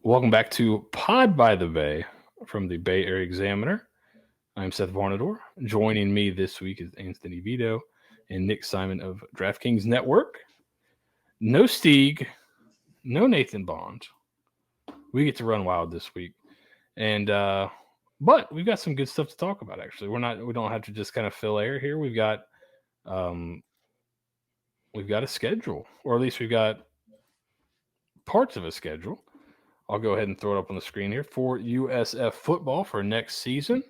Welcome back to Pod by the BAE from the Bay Area Examiner. I'm Seth Varnadore. Joining me this week is Anthony Vito and Nick Simon of DraftKings Network. No Steeg, no Nathan Bond. We get to run wild this week, and but we've got some good stuff to talk about. Actually, we don't have to just kind of fill air here. We've got a schedule, or at least we've got parts of a schedule. I'll go ahead and throw it up on the screen here for USF football for next season.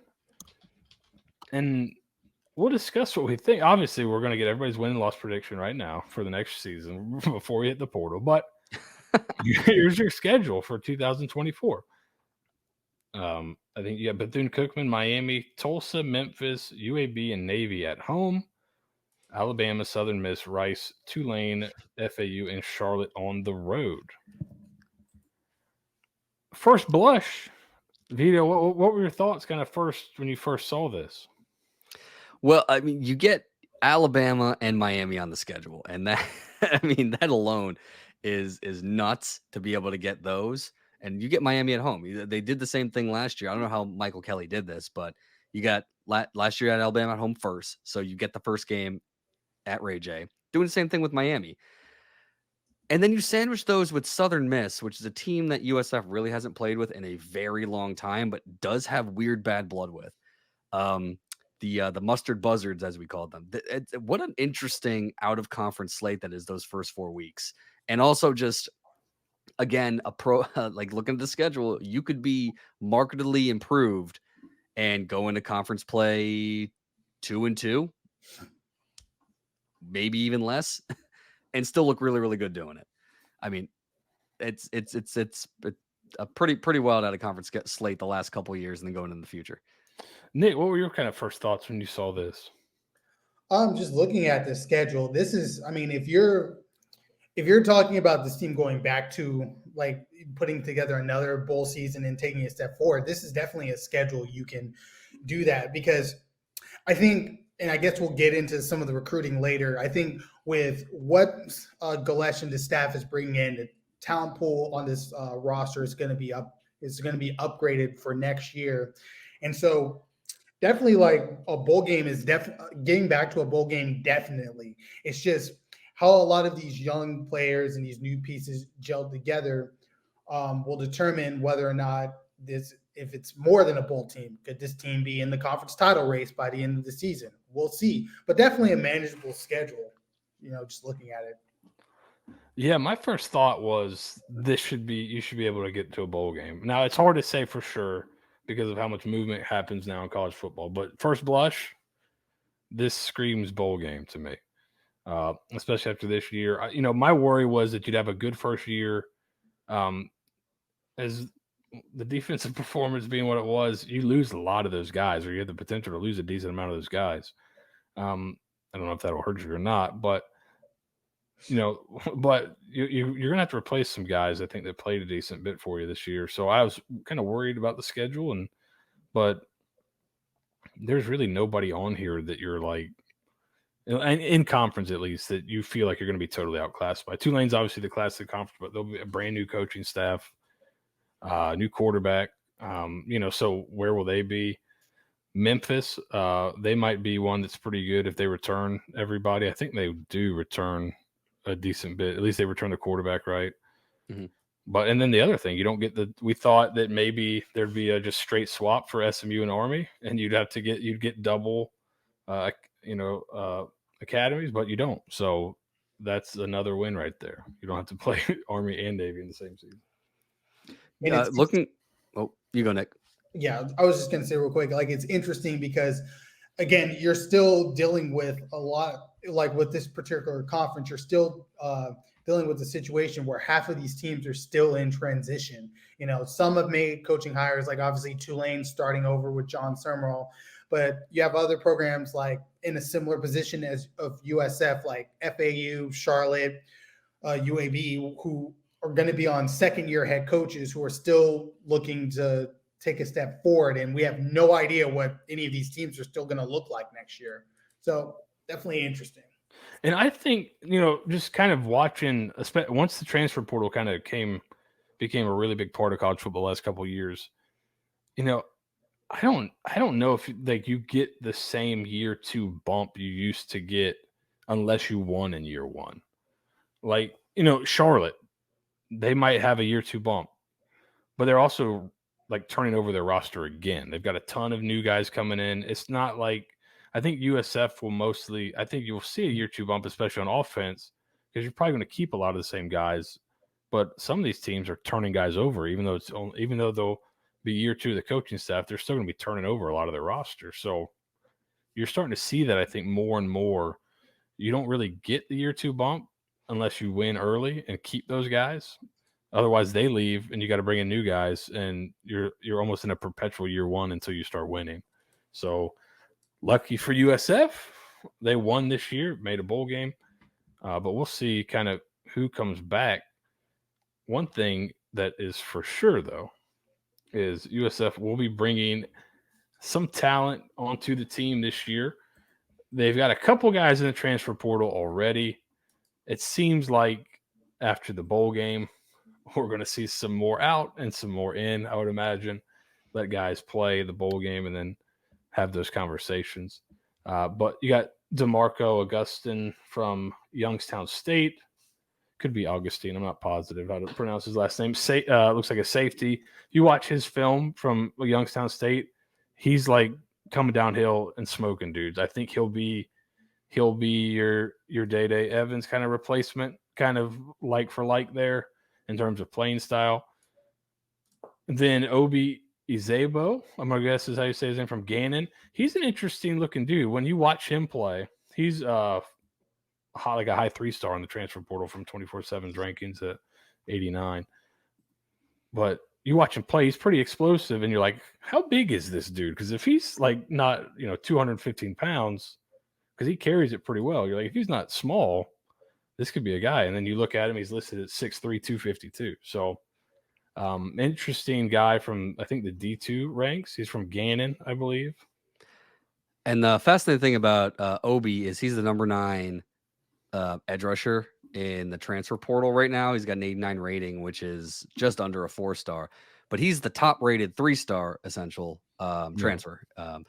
And we'll discuss what we think. Obviously, we're going to get everybody's win and loss prediction right now for the next season before we hit the portal. But here's your schedule for 2024. I think you got Bethune-Cookman, Miami, Tulsa, Memphis, UAB, and Navy at home. Alabama, Southern Miss, Rice, Tulane, FAU, and Charlotte on the road. First blush, Vito, what were your thoughts kind of first when you first saw this? Well, I mean, you get Alabama and Miami on the schedule, and that that alone is nuts to be able to get those. And you get Miami at home. They did the same thing last year. I don't know how Michael Kelly did this, but you got last year at Alabama at home first, so you get the first game at Ray J. Doing the same thing with Miami. And then you sandwich those with Southern Miss, which is a team that USF really hasn't played with in a very long time, but does have weird bad blood with. The mustard buzzards, as we call them. What an interesting out-of-conference slate that is those first 4 weeks. And also just, again, like looking at the schedule, you could be markedly improved and go into conference play 2-2, maybe even less, and still look really, really good doing it. I mean, it's a pretty wild out of conference slate the last couple of years and then going into the future. Nick, what were your kind of first thoughts when you saw this? Just looking at the schedule, this is, I mean, if you're talking about this team going back to like putting together another bowl season and taking a step forward, this is definitely a schedule you can do that, because I think, and I guess we'll get into some of the recruiting later, I think with what Golesh and the staff is bringing in, the talent pool on this roster is going to be upgraded for next year. And so definitely like a bowl game is getting back to a bowl game. Definitely. It's just how a lot of these young players and these new pieces gel together will determine whether or not if it's more than a bowl team. Could this team be in the conference title race by the end of the season? We'll see, but definitely a manageable schedule, just looking at it. Yeah, my first thought was you should be able to get to a bowl game. Now, it's hard to say for sure because of how much movement happens now in college football, but first blush, this screams bowl game to me, especially after this year. My worry was that you'd have a good first year. As the defensive performance being what it was, you lose a lot of those guys, or you have the potential to lose a decent amount of those guys. I don't know if that'll hurt you or not, but you're going to have to replace some guys, I think, that played a decent bit for you this year. So I was kind of worried about the schedule, but there's really nobody on here that you're like, in conference at least, that you feel like you're going to be totally outclassed by. Tulane's obviously the class of the conference, but there'll be a brand new coaching staff, new quarterback. So where will they be? Memphis, they might be one that's pretty good if they return everybody. I think they do return a decent bit. At least they return the quarterback, right? Mm-hmm. But and then the other thing, we thought that maybe there'd be a just straight swap for SMU and Army, and you'd get double, academies, but you don't. So that's another win right there. You don't have to play Army and Navy in the same season. You go, Nick. Yeah, I was just going to say real quick, like it's interesting because, again, you're still dealing with a lot, like with this particular conference, you're still dealing with a situation where half of these teams are still in transition. Some have made coaching hires, like obviously Tulane starting over with John Summerall, but you have other programs like in a similar position as of USF, like FAU, Charlotte, UAB, who are going to be on second-year head coaches who are still looking to take a step forward, and we have no idea what any of these teams are still going to look like next year. So definitely interesting. And I think, just kind of watching, once the transfer portal kind of came became a really big part of college football the last couple of years. You know, I don't know if like you get the same year 2 bump you used to get unless you won in year 1. Like, Charlotte, they might have a year 2 bump, but they're also like turning over their roster again. They've got a ton of new guys coming in. It's not like I think USF will I think you'll see a year 2 bump, especially on offense, because you're probably going to keep a lot of the same guys. But some of these teams are turning guys over, even though they'll be year 2 of the coaching staff, they're still going to be turning over a lot of their roster. So you're starting to see that, I think, more and more. You don't really get the year 2 bump unless you win early and keep those guys. Otherwise, they leave and you got to bring in new guys, and you're almost in a perpetual year 1 until you start winning. So lucky for USF, they won this year, made a bowl game, but we'll see kind of who comes back. One thing that is for sure, though, is USF will be bringing some talent onto the team this year. They've got a couple guys in the transfer portal already. It seems like after the bowl game, we're going to see some more out and some more in, I would imagine. Let guys play the bowl game and then have those conversations. But you got DeMarco Augustin from Youngstown State. Could be Augustine. I'm not positive how to pronounce his last name. Looks like a safety. You watch his film from Youngstown State, he's like coming downhill and smoking dudes. I think he'll be your Day Evans kind of replacement, kind of like for like there in terms of playing style. Then Obi Izebo, I'm gonna guess is how you say his name, from Gannon. He's an interesting looking dude. When you watch him play, he's like a high 3-star on the transfer portal from 24/7's rankings at 89. But you watch him play, he's pretty explosive, and you're like, how big is this dude? Because if he's like not 215 pounds, because he carries it pretty well, you're like, if he's not small, this could be a guy. And then you look at him, he's listed at 6'3", 252. So interesting guy from, I think, the D2 ranks. He's from Gannon, I believe. And the fascinating thing about Obi is he's the number 9 edge rusher in the transfer portal right now. He's got an 89 rating, which is just under a 4-star, but he's the top rated 3-star essential transfer. And,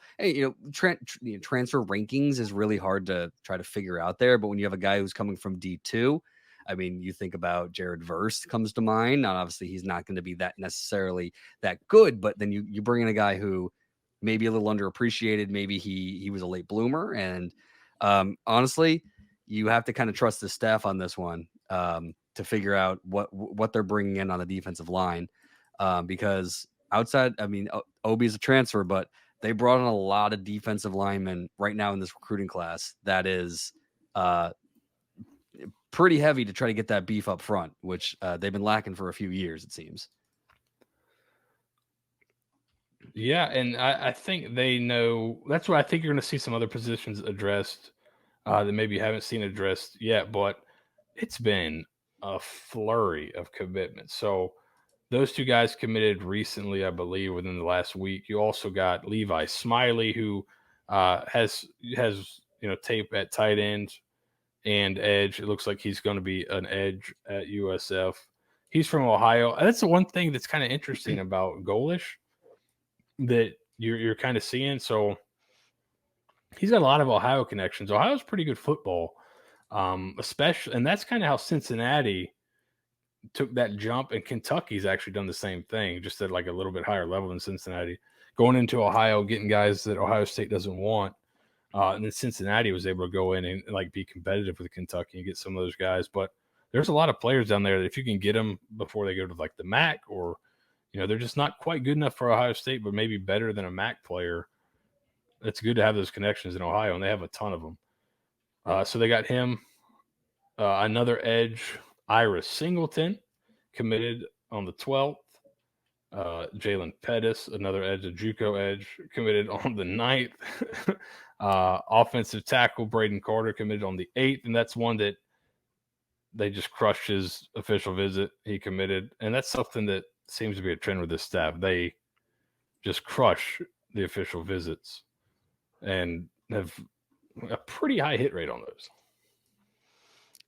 transfer rankings is really hard to try to figure out there. But when you have a guy who's coming from D2, I mean, you think about Jared Verse comes to mind. Now, obviously, he's not going to be that necessarily that good, but then you bring in a guy who maybe a little underappreciated. Maybe he was a late bloomer. And honestly, you have to kind of trust the staff on this one to figure out what they're bringing in on the defensive line. Because outside, I mean, Obi is a transfer, but they brought in a lot of defensive linemen right now in this recruiting class that is pretty heavy to try to get that beef up front, which they've been lacking for a few years, it seems. Yeah, and I think they know. That's why I think you're going to see some other positions addressed that maybe you haven't seen addressed yet, but it's been a flurry of commitments. So those 2 guys committed recently, I believe, within the last week. You also got Levi Smiley, who has tape at tight end and edge. It looks like he's going to be an edge at USF. He's from Ohio. That's the one thing that's kind of interesting about Golesh that you're kind of seeing. So he's got a lot of Ohio connections. Ohio's pretty good football, especially, and that's kind of how Cincinnati took that jump, and Kentucky's actually done the same thing, just at like a little bit higher level than Cincinnati. Going into Ohio, getting guys that Ohio State doesn't want, and then Cincinnati was able to go in and like be competitive with Kentucky and get some of those guys. But there's a lot of players down there that if you can get them before they go to like the MAC, or they're just not quite good enough for Ohio State, but maybe better than a MAC player. It's good to have those connections in Ohio, and they have a ton of them. So they got him. Another edge, Iris Singleton, committed on the 12th. Jalen Pettis, another edge, a JUCO edge, committed on the 9th. Offensive tackle Braden Carter committed on the 8th, and that's one that they just crushed his official visit. He committed, and that's something that seems to be a trend with this staff. They just crush the official visits and have a pretty high hit rate on those.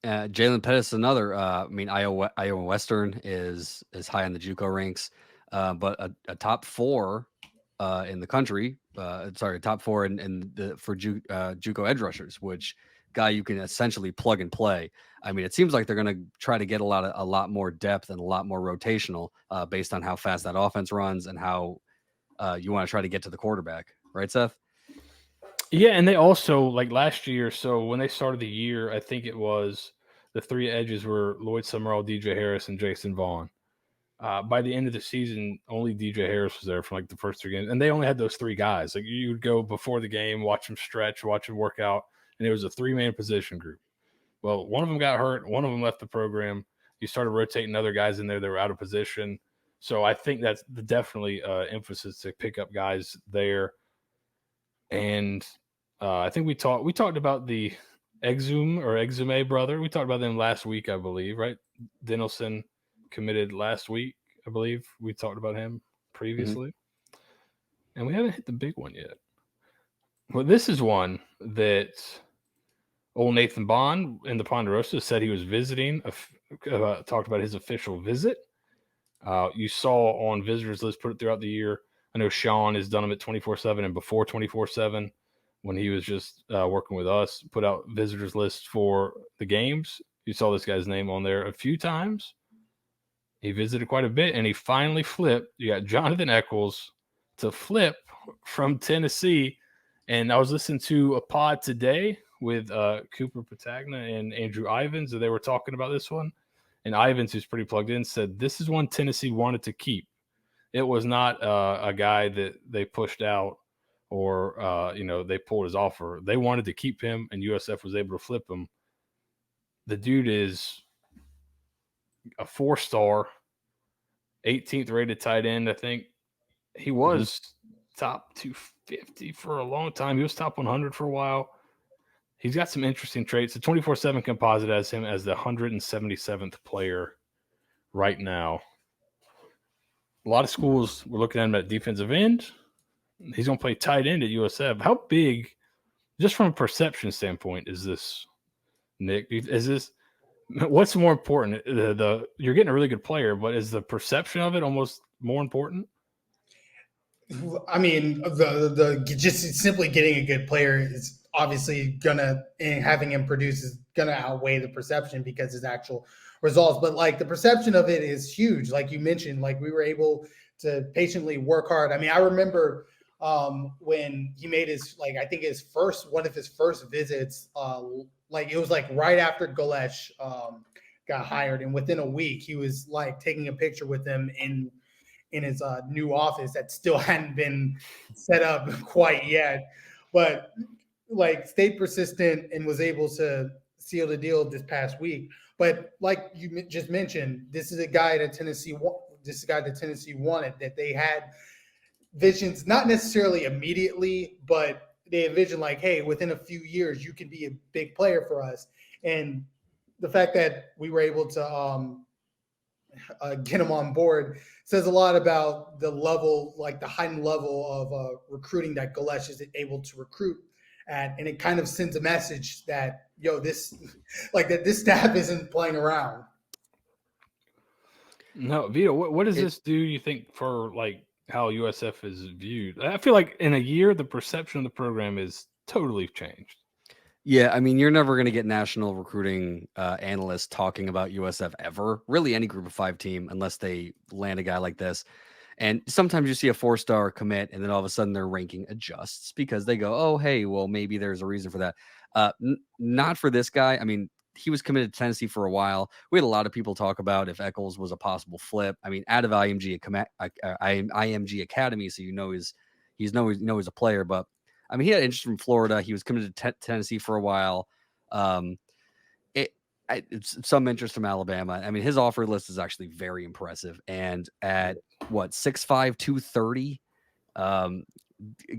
Jalen Pettis, another. Iowa Western is high on the JUCO ranks, but a top 4 in the country. Top 4 for JUCO edge rushers, which guy you can essentially plug and play. I mean, it seems like they're going to try to get a lot more depth and a lot more rotational based on how fast that offense runs and how you want to try to get to the quarterback, right, Seth? Yeah, and they also, like last year, so when they started the year, I think it was the 3 edges were Lloyd Summerall, DJ Harris, and Jason Vaughn. By the end of the season, only DJ Harris was there for like the first 3 games, and they only had those 3 guys. Like you would go before the game, watch them stretch, watch them work out, and it was a 3-man position group. Well, one of them got hurt, one of them left the program. You started rotating other guys in there that were out of position. So I think that's definitely emphasis to pick up guys there. And I think we talked about the Exume brother. We talked about them last week, I believe, right? Denelson committed last week, I believe. We talked about him previously. And we haven't hit the big one yet. Well, this is one that old Nathan Bond in the Ponderosa said he was visiting, talked about his official visit. You saw on visitors list, put it throughout the year. I know Sean has done them at 24/7 and before 24/7 when he was just working with us, put out visitors list for the games. You saw this guy's name on there a few times. He visited quite a bit, and he finally flipped. You got Johnathan Echols to flip from Tennessee. And I was listening to a pod today with Cooper Patagna and Andrew Ivins, and they were talking about this one. And Ivins, who's pretty plugged in, said this is one Tennessee wanted to keep. It was not a guy that they pushed out or, they pulled his offer. They wanted to keep him, and USF was able to flip him. The dude is a 4-star, 18th rated tight end, I think. He was top 250 for a long time. He was top 100 for a while. He's got some interesting traits. The 24/7 composite has him as the 177th player right now. A lot of schools were looking at him at defensive end. He's going to play tight end at USF. How big, just from a perception standpoint, is this, Nick? Is this, what's more important? You're getting a really good player, but is the perception of it almost more important? I mean, the just simply getting a good player is obviously gonna, and having him produce is gonna outweigh the perception because his actual results. But like the perception of it is huge. Like you mentioned, like we were able to patiently work hard. I mean, I remember when he made his, like, I think one of his first visits, like it was like right after Golesh got hired, and within a week he was like taking a picture with him in his new office that still hadn't been set up quite yet, but like stayed persistent and was able to seal the deal this past week. But like you just mentioned, this is a guy that Tennessee wanted, that they had visions, not necessarily immediately, but they envisioned like, hey, within a few years, you can be a big player for us. And the fact that we were able to get him on board says a lot about the level, like the heightened level of recruiting that Golesh is able to recruit at. And it kind of sends a message that, this staff isn't playing around. No, Vito, what does this do, you think, for like how USF is viewed? I feel like in a year, the perception of the program is totally changed. Yeah, I mean, you're never going to get national recruiting analysts talking about USF ever, really any group of 5 team, unless they land a guy like this. And sometimes you see a 4-star commit, and then all of a sudden their ranking adjusts because they go, oh, hey, well, maybe there's a reason for that. Not for this guy. I mean, he was committed to Tennessee for a while. We had a lot of people talk about if Eckles was a possible flip. I mean, out of IMG Academy, so he's a player, but I mean, he had interest from Florida. He was committed to Tennessee for a while. It's some interest from Alabama. I mean, his offer list is actually very impressive. And at 6'5", 230,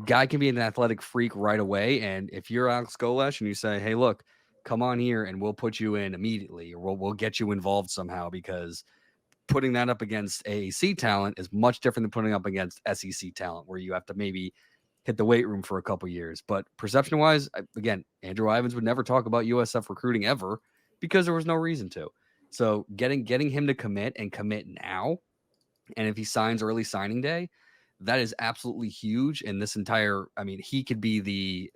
guy can be an athletic freak right away. And if you're Alex Golesh and you say, hey, look, come on here and we'll put you in immediately, or we'll get you involved somehow, because putting that up against AAC talent is much different than putting up against SEC talent, where you have to maybe hit the weight room for a couple years. But perception wise, again, Andrew Ivins would never talk about USF recruiting ever. because there was no reason to. So getting him to commit now, and if he signs early signing day, that is absolutely huge. And this entire, I mean, he could be the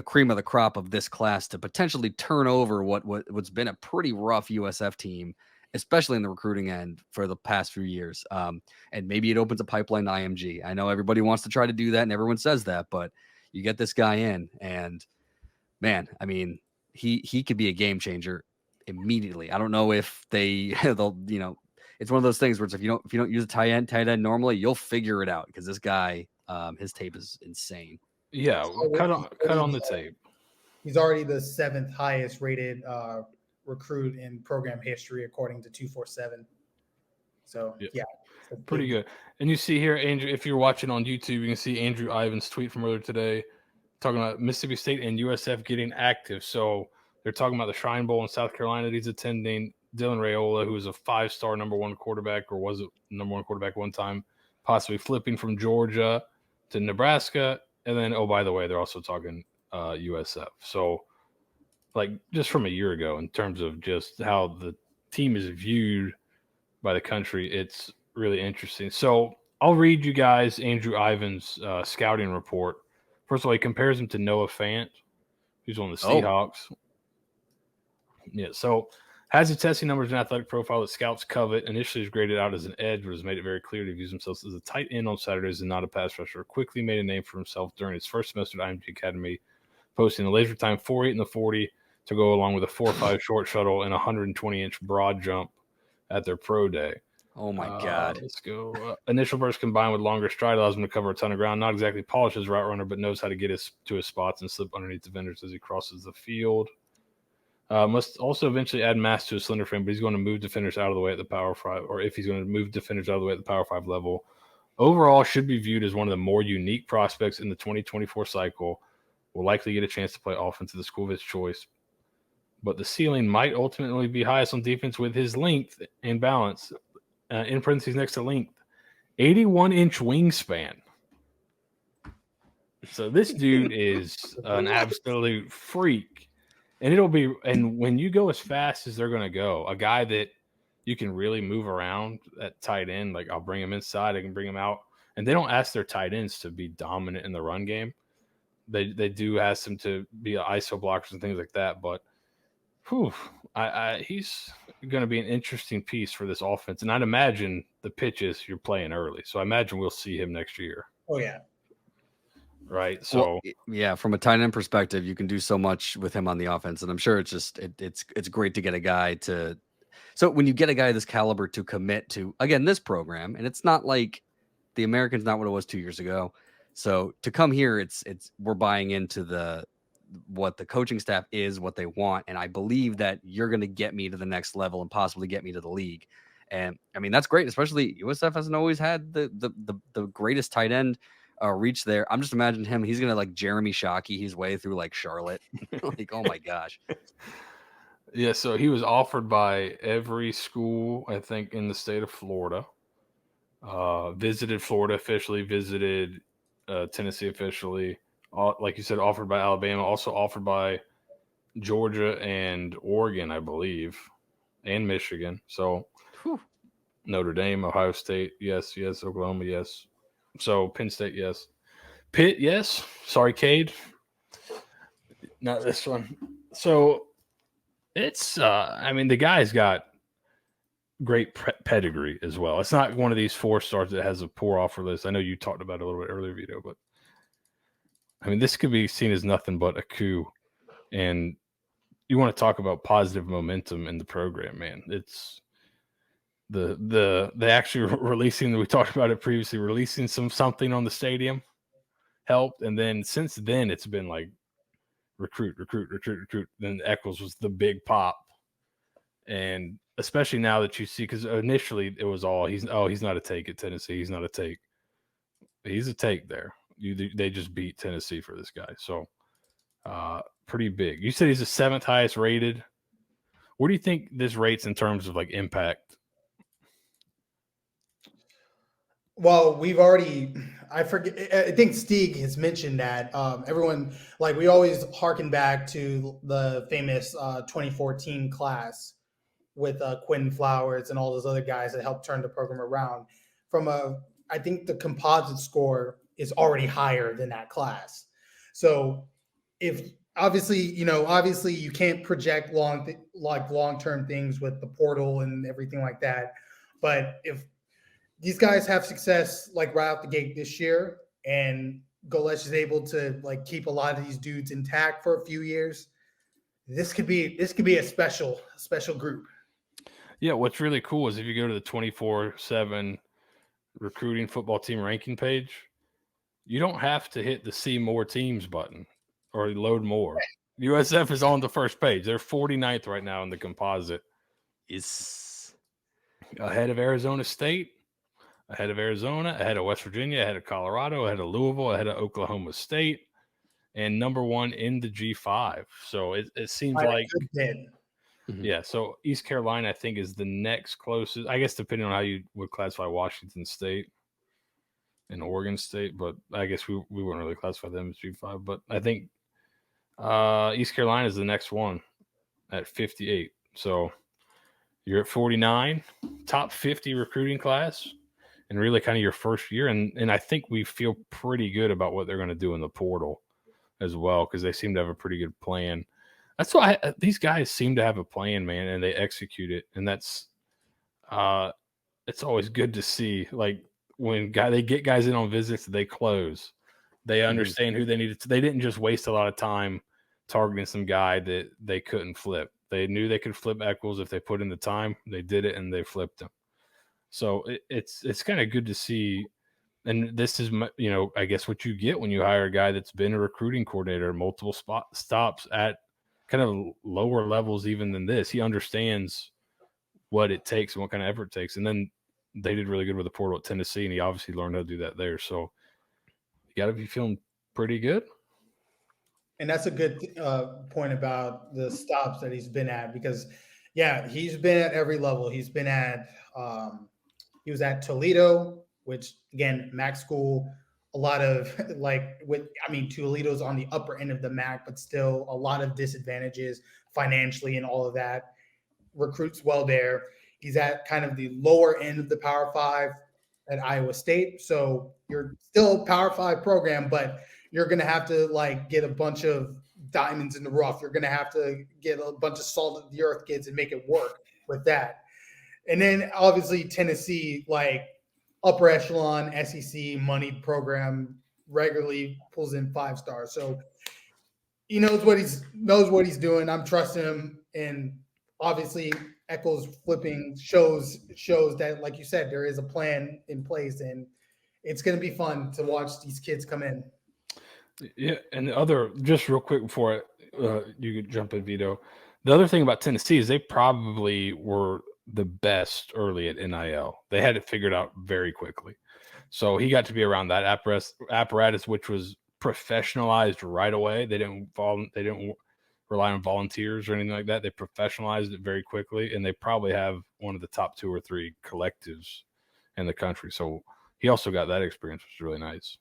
cream of the crop of this class to potentially turn over what's been a pretty rough USF team, especially in the recruiting end for the past few years. And maybe it opens a pipeline to IMG. I know everybody wants to try to do that, and everyone says that, but you get this guy in, and man, I mean, he could be a game changer immediately. I don't know if they'll, it's one of those things where it's if you don't use a tight end normally, you'll figure it out, because this guy, his tape is insane. Yeah, cut on the tape. He's already the 7th highest rated recruit in program history, according to 247. So yeah, pretty good. And you see here, Andrew, if you're watching on YouTube, you can see Andrew Ivins' tweet from earlier today talking about Mississippi State and USF getting active. So they're talking about the Shrine Bowl in South Carolina that he's attending. Dylan Raiola, who was a 5-star number 1 quarterback, or was a number 1 quarterback one time, possibly flipping from Georgia to Nebraska. And then, oh, by the way, they're also talking USF. So, like, just from a year ago, in terms of just how the team is viewed by the country, it's really interesting. So I'll read you guys Andrew Ivins' scouting report. First of all, he compares him to Noah Fant, who's on the Seahawks. Yeah, so has the testing numbers and athletic profile that scouts covet. Initially was graded out as an edge, but has made it very clear to views himself as a tight end on Saturdays and not a pass rusher. Quickly made a name for himself during his first semester at IMG Academy, posting a laser time 4.8 in the 40 to go along with a 4.5 short shuttle and a 120-inch broad jump at their pro day. Oh, my God. Let's go. Initial burst combined with longer stride allows him to cover a ton of ground. Not exactly polished as route runner, but knows how to get to his spots and slip underneath defenders as he crosses the field. Must also eventually add mass to his slender frame, but he's going to move defenders out of the way at the Power 5, or if he's going to move defenders out of the way at the Power 5 level. Overall, should be viewed as one of the more unique prospects in the 2024 cycle. Will likely get a chance to play offense at the school of his choice, but the ceiling might ultimately be highest on defense with his length and balance. In parentheses next to length, 81-inch wingspan. So this dude is an absolute freak. And when you go as fast as they're going to go, a guy that you can really move around at tight end, like I'll bring him inside, I can bring him out. And they don't ask their tight ends to be dominant in the run game. They do ask them to be ISO blockers and things like that. But he's going to be an interesting piece for this offense. And I'd imagine the pitches you're playing early. So I imagine we'll see him next year. Oh, yeah. Right. So, yeah, from a tight end perspective, you can do so much with him on the offense. And I'm sure it's just it's great to get a guy to. So when you get a guy of this caliber to commit to, again, this program, and it's not like the American's not what it was 2 years ago. So to come here, it's we're buying into what the coaching staff is, what they want. And I believe that you're going to get me to the next level and possibly get me to the league. And I mean, that's great, especially USF hasn't always had the greatest tight end reach there. I'm just imagining him. He's going to like Jeremy Shockey his way through like Charlotte. Like, oh my gosh. Yeah. So he was offered by every school, I think, in the state of Florida. Visited Florida officially, visited Tennessee officially. Like you said, offered by Alabama, also offered by Georgia and Oregon, I believe, and Michigan. So Notre Dame, Ohio State, yes. Oklahoma, yes. So Penn State, yes. Pitt, yes. Sorry, Cade. Not this one. So it's, I mean, the guy's got great pedigree as well. It's not one of these 4-stars that has a poor offer list. I know you talked about it a little bit earlier, Vito, but I mean, this could be seen as nothing but a coup. And you want to talk about positive momentum in the program, man. It's the actually releasing, we talked about it previously, releasing something on the stadium helped. And then since then, it's been like recruit. Then Eckles was the big pop. And especially now that you see, because initially it was all, he's not a take at Tennessee. He's not a take. He's a take there. They just beat Tennessee for this guy. So pretty big. You said he's the 7th highest rated. What do you think this rates in terms of like impact? Well, we've already, I forget. I think Stieg has mentioned that everyone, like, we always harken back to the famous 2014 class with Quinn Flowers and all those other guys that helped turn the program around. I think the composite score is already higher than that class. So if obviously you can't project long term things with the portal and everything like that, but if these guys have success like right out the gate this year, and Golesh is able to like keep a lot of these dudes intact for a few years, this could be a special group. Yeah, what's really cool is if you go to the 24/7 recruiting football team ranking page, you don't have to hit the see more teams button or load more. USF is on the first page. They're 49th right now in the composite. Is Ahead of Arizona State, ahead of Arizona, ahead of West Virginia, ahead of Colorado, ahead of Louisville, ahead of Oklahoma State, and number 1 in the G5. So it seems like yeah. So East Carolina, I think, is the next closest. I guess depending on how you would classify Washington State and Oregon State, but I guess we wouldn't really classify them as G5. But I think East Carolina is the next one at 58. So you're at 49, top 50 recruiting class, and really kind of your first year. And I think we feel pretty good about what they're going to do in the portal as well, because they seem to have a pretty good plan. That's why these guys seem to have a plan, man, and they execute it. And that's it's always good to see. Like when they get guys in on visits, they close. They understand who they needed to. They didn't just waste a lot of time targeting some guy that they couldn't flip. They knew they could flip Eckles if they put in the time. They did it, and they flipped him. So it's kind of good to see. And this is, I guess what you get when you hire a guy that's been a recruiting coordinator, multiple stops at kind of lower levels even than this. He understands what it takes and what kind of effort it takes. And then they did really good with the portal at Tennessee, and he obviously learned how to do that there. So you got to be feeling pretty good. And that's a good point about the stops that he's been at, because, yeah, he's been at every level. He's been at he was at Toledo, which, again, MAC school, a lot of Toledo's on the upper end of the MAC, but still a lot of disadvantages financially and all of that. Recruits well there. He's at kind of the lower end of the Power 5 at Iowa State. So you're still a Power 5 program, but you're going to have to get a bunch of diamonds in the rough. You're going to have to get a bunch of salt of the earth kids and make it work with that. And then obviously Tennessee, upper echelon SEC money program, regularly pulls in 5 stars. So he knows what he's doing. I'm trusting him. And obviously Eckles flipping shows that, like you said, there is a plan in place, and it's going to be fun to watch these kids come in. Yeah, and the other, just real quick before you could jump in, Vito, the other thing about Tennessee is they probably were the best early at NIL. They had it figured out very quickly. So he got to be around that apparatus, which was professionalized right away. They didn't rely on volunteers or anything like that. They professionalized it very quickly, and they probably have one of the top 2 or 3 collectives in the country. So he also got that experience, which is really nice.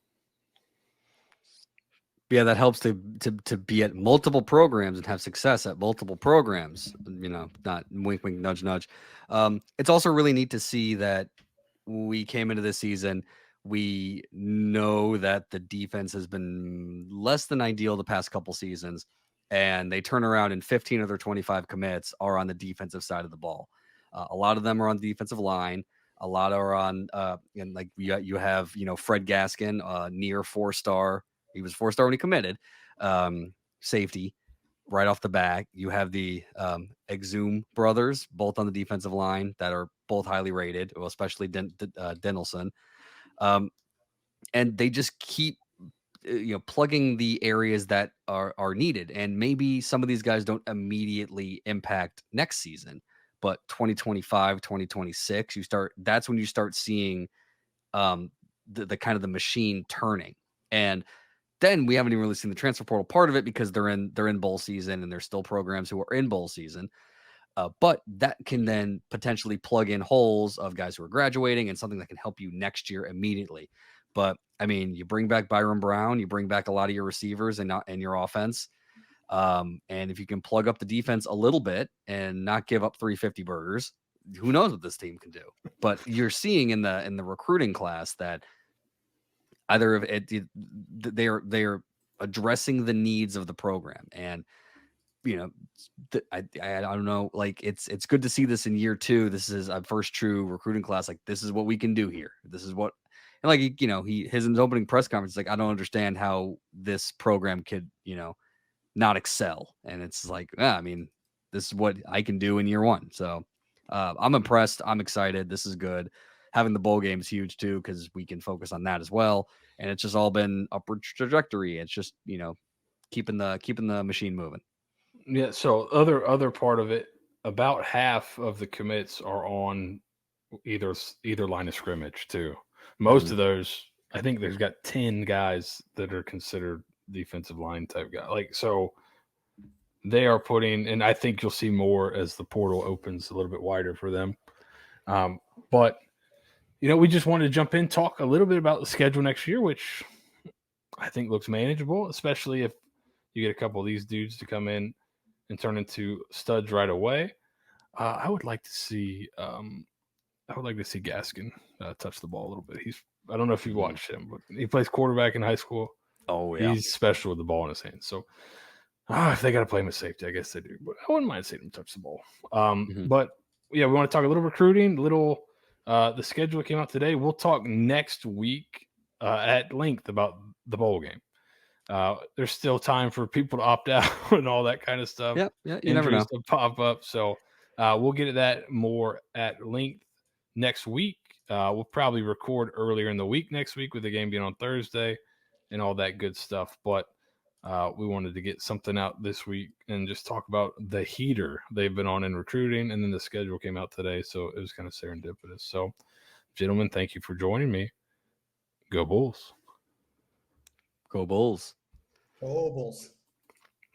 Yeah, that helps to be at multiple programs and have success at multiple programs. Not wink, wink, nudge, nudge. It's also really neat to see that we came into this season. We know that the defense has been less than ideal the past couple seasons, and they turn around and 15 of their 25 commits are on the defensive side of the ball. A lot of them are on the defensive line. A lot are on, you have Fred Gaskin, near 4-star. He was 4-star when he committed. Safety right off the bat. You have the Exum brothers, both on the defensive line, that are both highly rated, well, especially Denelson. And they just keep plugging the areas that are needed. And maybe some of these guys don't immediately impact next season, but 2025, 2026, that's when you start seeing the kind of the machine turning. And then we haven't even really seen the transfer portal part of it, because they're in bowl season, and there's still programs who are in bowl season. But that can then potentially plug in holes of guys who are graduating, and something that can help you next year immediately. But I mean, you bring back Byron Brown, you bring back a lot of your receivers and your offense. And if you can plug up the defense a little bit and not give up 350 burgers, who knows what this team can do? But you're seeing in the recruiting class that either of it, they're addressing the needs of the program. And I don't know, like it's good to see this in year 2. This is a first true recruiting class. Like, this is what we can do here. This is what, and like, his opening press conference, like, I don't understand how this program could, not excel. And it's like, I mean, this is what I can do in year 1. So I'm impressed. I'm excited. This is good. Having the bowl game is huge too, because we can focus on that as well. And it's just all been upward trajectory. It's just, keeping the machine moving. Yeah. So other part of it, about half of the commits are on either line of scrimmage too. Most of those, I think there's got 10 guys that are considered defensive line type guy. Like, so they are putting, and I think you'll see more as the portal opens a little bit wider for them. But we just wanted to jump in, talk a little bit about the schedule next year, which I think looks manageable, especially if you get a couple of these dudes to come in and turn into studs right away. I would like to see Gaskin touch the ball a little bit. I don't know if you watched him, but he plays quarterback in high school. Oh yeah, he's special with the ball in his hands. So if they got to play him as safety, I guess they do. But I wouldn't mind seeing him touch the ball. But yeah, we want to talk a little recruiting, the schedule came out today. We'll talk next week at length about the bowl game. There's still time for people to opt out and all that kind of stuff. Yeah, you never know. To pop up. So we'll get at that more at length next week. We'll probably record earlier in the week next week with the game being on Thursday and all that good stuff. But we wanted to get something out this week and just talk about the heater they've been on in recruiting. And then the schedule came out today, so it was kind of serendipitous. So, gentlemen, thank you for joining me. Go Bulls. Go Bulls. Go Bulls.